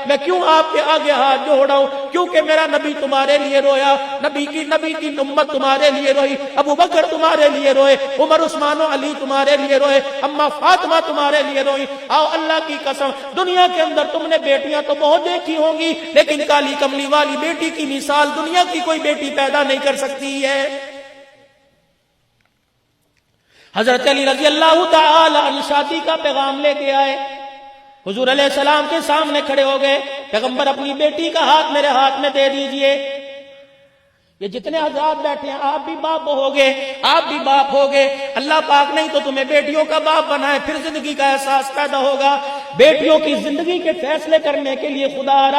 میں کیوں آپ کے آگے ہاتھ جوڑا ہوں؟ کیونکہ میرا نبی تمہارے لیے رویا، نبی کی امت تمہارے لیے روئی، ابو بکر تمہارے لیے روئے، عمر عثمان و علی تمہارے لیے روئے، اما فاطمہ تمہارے لیے روئی۔ آؤ اللہ کی قسم، دنیا کے اندر تم نے بیٹیاں تو بہت دیکھی ہوں گی، لیکن کالی کملی والی بیٹی کی مثال دنیا کی کوئی بیٹی پیدا نہیں کر سکتی ہے۔ حضرت علی رضی اللہ تعالی عنہ شادی کا پیغام لے کے آئے، حضور علیہ السلام کے سامنے کھڑے ہو گئے، پیغمبر اپنی بیٹی کا ہاتھ میرے ہاتھ میں دے دیجئے۔ یہ جتنے حضرات بیٹھے ہیں، آپ بھی باپ ہوگے، آپ بھی باپ ہوگے، اللہ پاک نہیں تو تمہیں بیٹیوں کا باپ بنائے، پھر زندگی کا احساس پیدا ہوگا۔ بیٹیوں کی زندگی کے فیصلے کرنے کے لیے خدا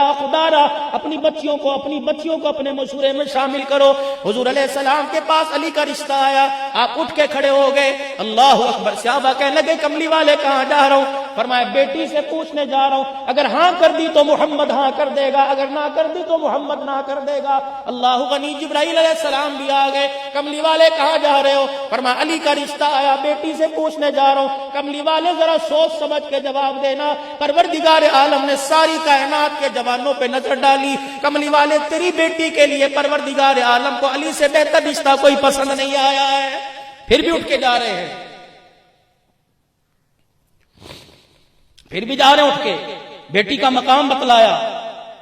را اپنی بچیوں کو اپنے مشورے میں شامل کرو۔ حضور علیہ السلام کے پاس علی کا رشتہ آیا، آپ اٹھ کے کھڑے ہو گئے، اللہ اکبر۔ صحابہ کہنے لگے کملی والے کہاں جا رہا ہوں؟ فرمایا بیٹی سے پوچھنے جا رہا ہوں، اگر ہاں کر دی تو محمد ہاں کر دے گا، اگر نہ کر دی تو محمد نہ کر دے گا۔ اللہ غنی، جبرائیل علیہ السلام بھی آ گئے، کملی والے کہاں جا رہے ہو؟ فرمایا علی کا رشتہ آیا، بیٹی سے پوچھنے جا رہا ہوں۔ کملی والے ذرا سوچ سمجھ کے جواب دینا۔ پروردگار عالم نے ساری کائنات کے جوانوں پہ نظر ڈالی، کملی والے تیری بیٹی کے لیے پروردگار عالم کو علی سے بہتر رشتہ کوئی پسند نہیں آیا ہے، پھر بھی اٹھ کے جا رہے ہیں، پھر بھی جا رہے ہیں اٹھ کے، بیٹی کا مقام بتلایا۔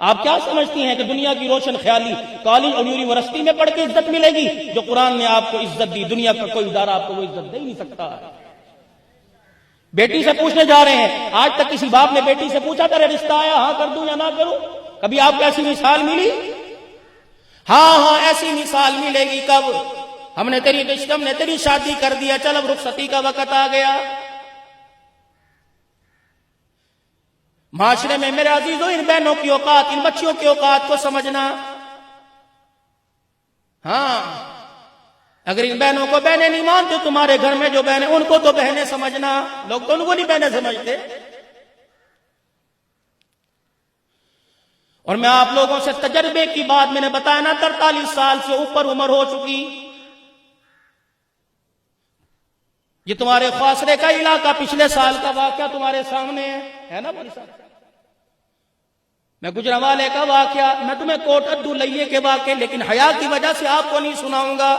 آپ کیا سمجھتی ہیں کہ دنیا کی روشن خیالی کالج اور یونیورسٹی میں پڑھ کے عزت ملے گی؟ جو قرآن نے آپ کو عزت دی، دنیا کا کوئی ادارہ آپ کو وہ عزت دے ہی نہیں سکتا ہے۔ بیٹی سے پوچھنے جا رہے ہیں، آج تک کسی باپ نے بیٹی سے پوچھا تیرے رشتہ آیا، ہاں کر دوں یا نہ کروں؟ کبھی آپ کو ایسی مثال ملی؟ ہاں ایسی مثال ملے گی کب؟ ہم نے تیری شادی کر دیا، چل اب رخصتی کا وقت آ گیا۔ معاشرے میں میرے عزیزوں ان بہنوں کی اوقات، ان بچیوں کی اوقات کو سمجھنا۔ ہاں اگر ان بہنوں کو بہنیں نہیں مانتے، تمہارے گھر میں جو بہنیں ان کو تو بہنیں سمجھنا، لوگ تو ان کو نہیں بہنیں سمجھتے۔ اور میں آپ لوگوں سے تجربے کی بات میں نے بتایا نا، 43 سال سے اوپر عمر ہو چکی۔ یہ تمہارے خواصرے کا علاقہ پچھلے سال کا واقعہ تمہارے سامنے ہے نا بڑی صاحب؟ میں گجرانوالے کا واقعہ، میں تمہیں کوٹ اڈو لئیے کے واقعے لیکن حیا کی وجہ سے آپ کو نہیں سناؤں گا۔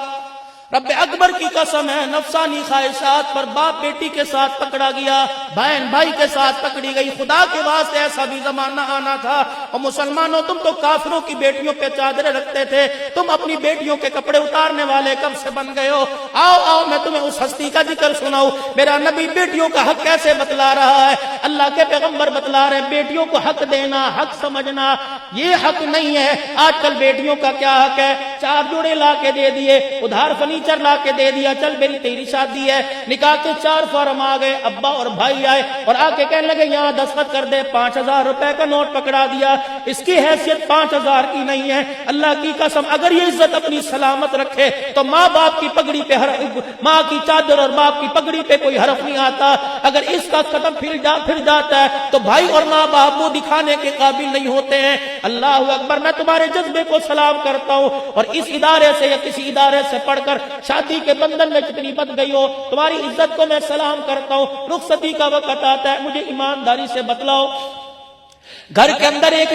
رب اکبر کی قسم ہے، نفسانی خواہشات پر باپ بیٹی کے ساتھ پکڑا گیا، بہن بھائی کے ساتھ پکڑی گئی۔ خدا کے واسطے ایسا بھی زمانہ آنا تھا، اور مسلمانوں تم تو کافروں کی بیٹیوں پہ چادریں رکھتے تھے، تم اپنی بیٹیوں کے کپڑے اتارنے والے کب سے بن گئے ہو؟ آؤ میں تمہیں اس ہستی کا ذکر سناؤں، میرا نبی بیٹیوں کا حق کیسے بتلا رہا ہے۔ اللہ کے پیغمبر بتلا رہے ہیں بیٹیوں کو حق دینا، حق سمجھنا، یہ حق نہیں ہے۔ آج کل بیٹیوں کا کیا حق ہے؟ 4 جوڑے لا کے دے دیے، ادھار فرنیچر لا کے دے دیا، چل میری تیری شادی ہے، نکاح کے 4 فارم آ گئے، ابا اور بھائی آئے اور آ کے کہنے لگے یہاں دستخط کر دے، 5000 روپے کا نوٹ پکڑا دیا۔ اس کی حیثیت 5000 کی نہیں ہے، اللہ کی قسم اگر یہ عزت اپنی سلامت رکھے تو ماں باپ کی پگڑی پہ ماں کی چادر اور باپ کی پگڑی پہ کوئی حرف نہیں آتا۔ اگر اس کا قدم پھر جاتا ہے تو بھائی اور ماں باپ وہ دکھانے کے قابل نہیں ہوتے ہیں۔ اللہ اکبر، میں تمہارے جذبے کو سلام کرتا ہوں، اور اس ادارے سے یا کسی ادارے سے پڑھ کر شادی کے بندھن میں جتنی بت گئی ہو، تمہاری عزت کو میں سلام کرتا ہوں۔ رخصتی کا وقت آتا ہے، مجھے ایمانداری سے بتلاؤ، گھر کے اندر ایک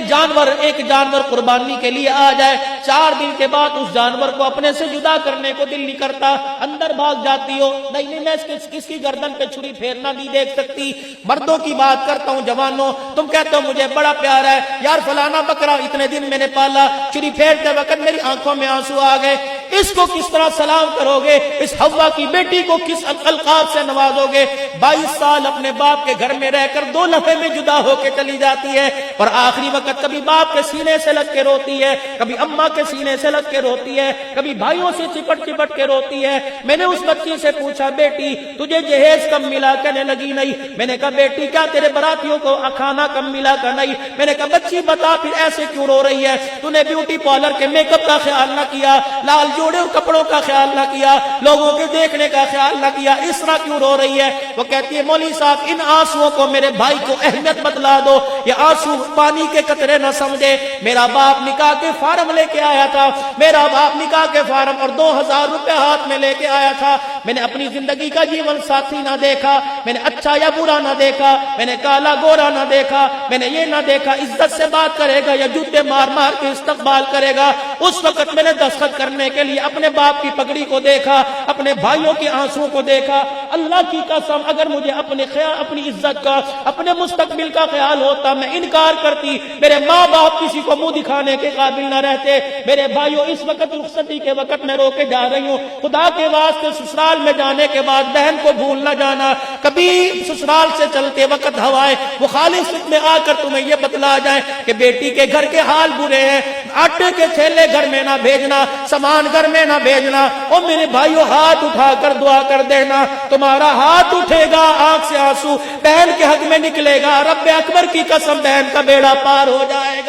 جانور قربانی کے لیے آ جائے، 4 دن کے بعد اس جانور کو اپنے سے جدا کرنے کو دل نہیں کرتا، اندر بھاگ جاتی ہو، نہیں میں کس کی گردن پہ چھری پھیرنا نہیں دیکھ سکتی۔ مردوں کی بات کرتا ہوں، جوانوں، تم کہتے ہو مجھے بڑا پیار ہے یار، فلانا بکرا اتنے دن میں نے پالا، چھری پھیرتے وقت میری آنکھوں میں آنسو آ گئے۔ اس کو کس طرح سلام کرو گے؟ اس حوا کی بیٹی کو کس القاب سے نوازو گے؟ 22 سال اپنے باپ کے گھر میں رہ کر 2 لمحے میں جدا ہو کے چلی جاتی ہے، اور آخری وقت کبھی باپ کے سینے سے لگ کے روتی ہے، کبھی اماں کے سینے سے لگ کے روتی ہے، کبھی بھائیوں سے چپٹ کے روتی ہے۔ میں نے اس بچی سے پوچھا بیٹی تجھے جہیز کم ملا؟ کہنے لگی نہیں۔ میں نے کہا بیٹی کیا تیرے براتیوں کو کھانا کم ملا؟ کہ نہیں۔ میں نے کہا بچی بتا پھر ایسے کیوں رو رہی ہے؟ تو نے بیوٹی پارلر کے میک اپ کا خیال نہ کیا، لال جوڑے اور کپڑوں کا خیال نہ کیا، لوگوں کے دیکھنے کا خیال نہ کیا، اس طرح کیوں رو رہی ہے؟ وہ کہتی ہے مولوی صاحب ان آنسوؤں کو میرے بھائی کو اہمیت بتلا دو، یہ آنسو پانی کے قطرے نہ سمجھے۔ میرا باپ نکاح کے فارم لے کے آیا تھا، میرا باپ نکاح کے فارم اور 2000 روپے ہاتھ میں لے کے آیا تھا، میں نے اپنی زندگی کا جیون ساتھی نہ دیکھا، میں نے اچھا یا برا نہ دیکھا، میں نے کالا گورا نہ دیکھا، میں نے یہ نہ دیکھا عزت سے بات کرے گا یا جوتے مار مار کے استقبال کرے گا۔ اس وقت میں نے دستخط کرنے کے لیے اپنے باپ کی پگڑی کو دیکھا، اپنے بھائیوں کے آنسو کو دیکھا۔ اللہ کی قسم اگر مجھے اپنی عزت کا، اپنے مستقبل کا خیال ہوتا میں انکار کرتی، میرے ماں باپ کسی کو منہ دکھانے کے قابل نہ رہتے۔ میرے بھائیوں اس وقت رخصتی کے وقت میں رو کے جا رہی ہوں، خدا کے واسطے سسرال میں جانے کے بعد بہن کو بھول نہ جانا، کبھی سسرال سے چلتے وقت ہوائیں وہ خالی سکھ میں آ کر تمہیں یہ بتلا جائیں کہ بیٹی کے گھر کے حال برے ہیں، آٹے کے تھیلے گھر میں نہ بھیجنا، سامان گھر میں نہ بھیجنا۔ اور میرے بھائیوں ہاتھ اٹھا کر دعا کر دینا، تمہارا ہاتھ اٹھے گا آنکھ سے آنسو بہن کے حق میں نکلے گا، رب اکبر کی قسم بہن کا بیڑا پار ہو جائے گا۔